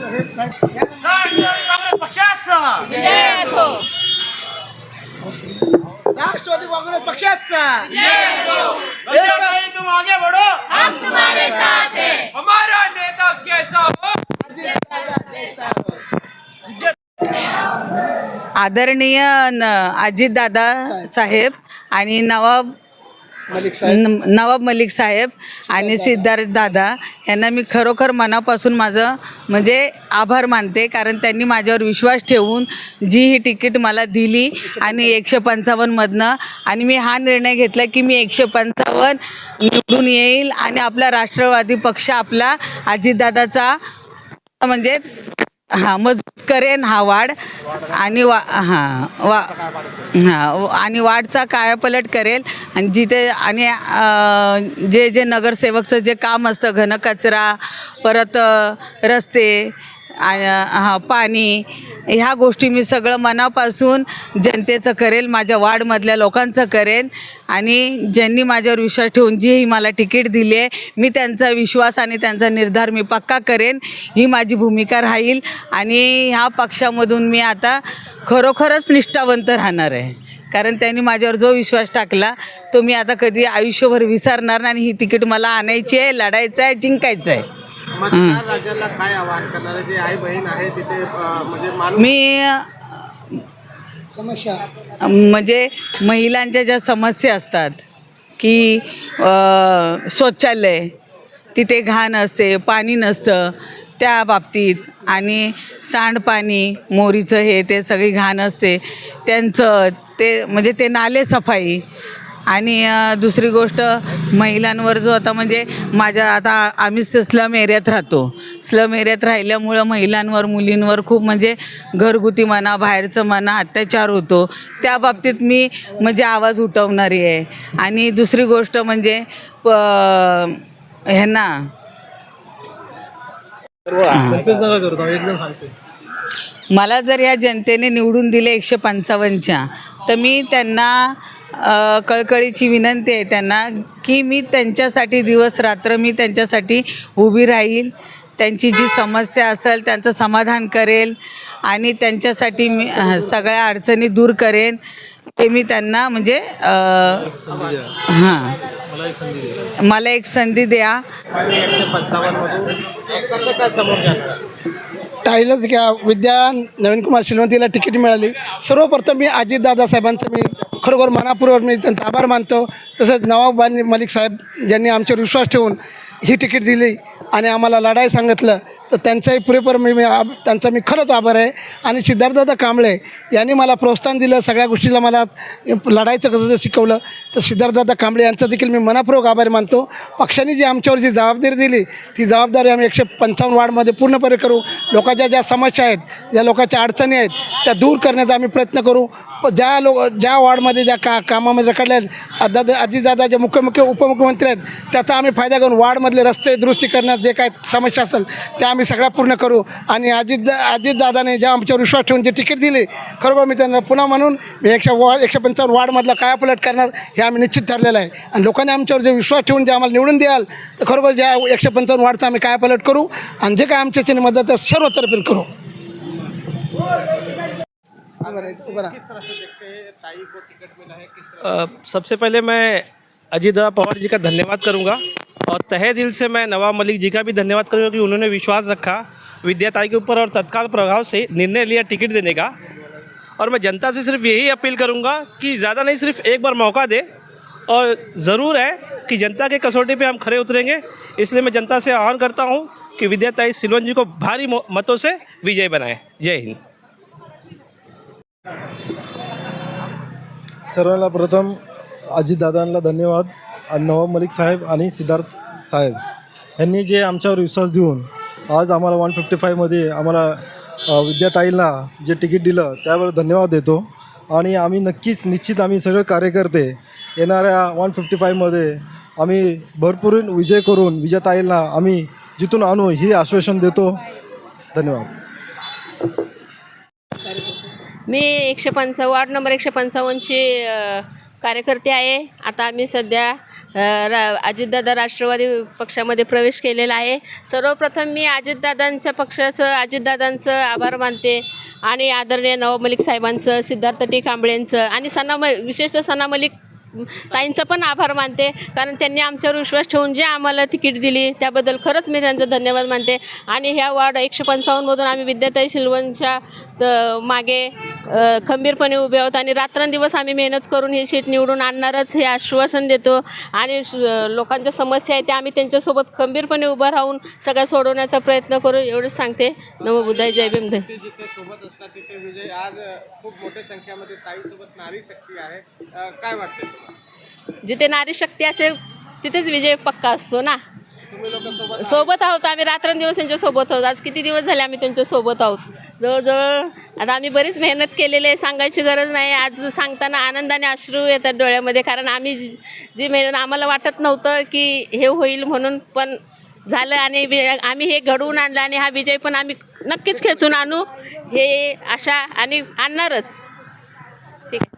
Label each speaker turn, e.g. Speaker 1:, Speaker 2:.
Speaker 1: काँग्रेस पक्षाचा
Speaker 2: जय असो.
Speaker 1: राष्ट्रवादी काँग्रेस पक्षाचा
Speaker 2: असो.
Speaker 1: तुम आगे बढ़ो,
Speaker 2: हम तुम्हारे साथ हैं.
Speaker 3: हमारा नेता कैसा हो.
Speaker 4: आदरणीय अजितदादा साहेब आणि नवाब मलिक साहेब आणि सिद्धार्थ दादा यांना मी खरोखर मनापासून माझं म्हणजे आभार मानते, कारण त्यांनी माझ्यावर विश्वास ठेवून जी ही तिकीट मला दिली आणि 155मधनं, आणि मी हा निर्णय घेतला की मी 155 निवडून येईल आणि आपला राष्ट्रवादी पक्ष आपला अजितदादाचा म्हणजे मजबूत करेन हा वाढ आणि आणि वाढचा कायापलट करेल. आणि जिथे आणि जे जे नगरसेवकचं जे काम असतं, घनकचरा, परत रस्ते, पाणी, ह्या गोष्टी मी सगळं मनापासून जनतेचं करेल, माझ्या वार्डमधल्या लोकांचं करेन. आणि ज्यांनी माझ्यावर विश्वास ठेवून जी ही मला तिकीट दिली आहे, मी त्यांचा विश्वास आणि त्यांचा निर्धार मी पक्का करेन, ही माझी भूमिका राहील. आणि ह्या पक्षामधून मी आता खरोखरच निष्ठावंत राहणार आहे, कारण त्यांनी माझ्यावर जो विश्वास टाकला तो मी आता कधी आयुष्यभर विसरणार नाही. आणि ही तिकीट मला आणायची आहे, लढायचं आहे, जिंकायचं आहे.
Speaker 1: राज्याला काय आवाहन करणार जे आई बहीण आहे तिथे म्हणजे
Speaker 4: मी समस्या म्हणजे महिलांच्या ज्या समस्या असतात की शौचालय तिथे घाण असते, पाणी नसतं त्या बाबतीत, आणि सांडपाणी मोरीचं हे ते सगळी घाण असते त्यांचं ते म्हणजे ते नाले सफाई. आणि दुसरी गोष्ट महिलांवर जो आता म्हणजे आता आम्ही स्लम एरियात राहतो, स्लम एरियात राहिल्यामुळं महिलांवर मुलींवर खूप म्हणजे घरगुती म्हणा बाहेरचं म्हणा अत्याचार होतो, त्या बाबतीत मी म्हणजे आवाज उठवणारी आहे. आणि दुसरी गोष्ट म्हणजे ह्यांना मला जर ह्या जनतेने निवडून दिले 155च्या, तर मी त्यांना कळकळीची विनंती आहे त्यांना की मी त्यांच्यासाठी दिवस रात्र मी त्यांच्यासाठी उभी राहील, त्यांची जी समस्या असेल त्यांचं समाधान करेल आणि त्यांच्यासाठी मी सगळ्या अडचणी दूर करेन. ते मी त्यांना म्हणजे मला एक संधी द्या.
Speaker 5: टाईलच घ्या, विद्या नवीन कुमार शिलवंतीला तिकीट मिळाली. सर्वप्रथम मी अजितदादा साहेबांचं मी खरोखर मनापूर्वक मी त्यांचा आभार मानतो. तसंच नवाब मलिक साहेब ज्यांनी आमच्यावर विश्वास ठेवून ही तिकीट दिली आणि आम्हाला लढाई सांगितलं, तर त्यांचाही पुरेपूर त्यांचा मी खरंच आभार आहे. आणि सिद्धार्थदादा कांबळे यांनी मला प्रोत्साहन दिलं, सगळ्या गोष्टीला मला लढायचं कसं ते शिकवलं, तर सिद्धार्थदादा कांबळे यांचा देखील मी मनापूर्वक आभार मानतो. पक्षाने जी आमच्यावर जी जबाबदारी दिली ती जबाबदारी आम्ही 155 वार्डमध्ये पूर्णपणे करू. लोकांच्या ज्या समस्या आहेत, ज्या लोकांच्या अडचणी आहेत त्या दूर करण्याचा आम्ही प्रयत्न करू. ज्या वार्डमध्ये ज्या कामामध्ये रखडल्या आहेत अजितदादा जे उपमुख्यमंत्री आहेत त्याचा आम्ही फायदा घेऊन वार्डमधले रस्ते दुरुस्ती करण्यास जे काय समस्या असेल त्या आम्ही सगळ्या पूर्ण करू. आणि अजितदादाने ज्या आमच्यावर विश्वास ठेवून जे तिकीट दिली, खरोखर मी त्यांना पुन्हा म्हणून मी 155 वार्डमधला कायापलट करणार हे आम्ही निश्चित ठरलेलं आहे. आणि लोकांनी आमच्यावर जे विश्वास ठेवून जे आम्हाला निवडून द्याल, तर खरोखर ज्या 155 वार्डचा आम्ही कायापलट करू आणि जे काय आमच्या मदत आहे सर्वतर्फे करू.
Speaker 6: सबसे पहले मैं अजितदादा पवार जी का धन्यवाद करूंगा और तहे दिल से मैं नवाब मलिक जी का भी धन्यवाद करूंगा कि उन्होंने विश्वास रखा विद्याताई के ऊपर और तत्काल प्रभाव से निर्णय लिया टिकट देने का. और मैं जनता से सिर्फ यही अपील करूंगा कि ज़्यादा नहीं, सिर्फ एक बार मौका दे. और ज़रूर है कि जनता के कसौटी पे हम खड़े उतरेंगे. इसलिए मैं जनता से आह्वान करता हूं कि विद्याताई सिलवन जी को भारी मतों से विजय बनाएं. जय हिंद.
Speaker 7: सर्वांना प्रथम अजितदादांना धन्यवाद. नवाब मलिक साहेब आणि सिद्धार्थ साहेब यांनी जे आमच्यावर विश्वास देऊन आज आम्हाला 155मध्ये आम्हाला विद्याताईंना जे तिकीट दिलं त्यावर धन्यवाद देतो. आणि आम्ही नक्कीच निश्चित आम्ही सगळे कार्यकर्ते येणाऱ्या 155मध्ये आम्ही भरपूर विजय करून विजयताईंना आम्ही जिथून आणू ही आश्वासन देतो. धन्यवाद.
Speaker 2: मी वार्ड नंबर 155ची कार्यकर्ते आहे. आता आम्ही सध्या अजितदादा राष्ट्रवादी पक्षामध्ये प्रवेश केलेला आहे. सर्वप्रथम मी अजितदादांच्या पक्षाचं अजितदादांचं आभार मानते आणि आदरणीय नवाब मलिक साहेबांचं, सिद्धार्थ टी कांबळेंचं आणि विशेषतः सना मलिक ताईंचं पण आभार मानते, कारण त्यांनी आमच्यावर विश्वास ठेवून जे आम्हाला तिकीट दिली त्याबद्दल खरंच मी त्यांचा धन्यवाद मानते. आणि ह्या वार्ड 155मधून आम्ही विद्याताई शिलवणच्या मागे खंबीरपणे उभे आहोत आणि रात्रंदिवस आम्ही मेहनत करून ही सीट निवडून आणणारच हे आश्वासन देतो. आणि लोकांच्या समस्या आहेत त्या आम्ही त्यांच्यासोबत खंबीरपणे उभं राहून सगळ्या सोडवण्याचा प्रयत्न करू, एवढंच सांगते. नमो बुद्धाय, जय भीम.
Speaker 1: जिथे सोबत असतात तिथे विजय. आज खूप मोठ्या संख्येमध्ये ताईसोबत नारी शक्ती आहे. काय वाटतं तुम्हाला?
Speaker 2: जिथे नारी शक्ती असेल तिथेच विजय पक्का असतो ना.
Speaker 1: तुम्ही लोक
Speaker 2: सोबत आहोत आम्ही, रात्रंदिवस त्यांच्यासोबत आहोत. आज किती दिवस झाले आम्ही त्यांच्यासोबत आहोत. जवळजवळ आता आम्ही बरीच मेहनत केलेली आहे, सांगायची गरज नाही. आज सांगताना आनंदाने अश्रू येतात डोळ्यामध्ये, कारण आम्ही जी मेहनत आम्हाला वाटत नव्हतं की हे होईल म्हणून, पण झालं आणि आम्ही हे घडवून आणलं आणि हा विजय पण आम्ही नक्कीच खेचून आणू, हे आशा आणि आणणारच. ठीक आहे.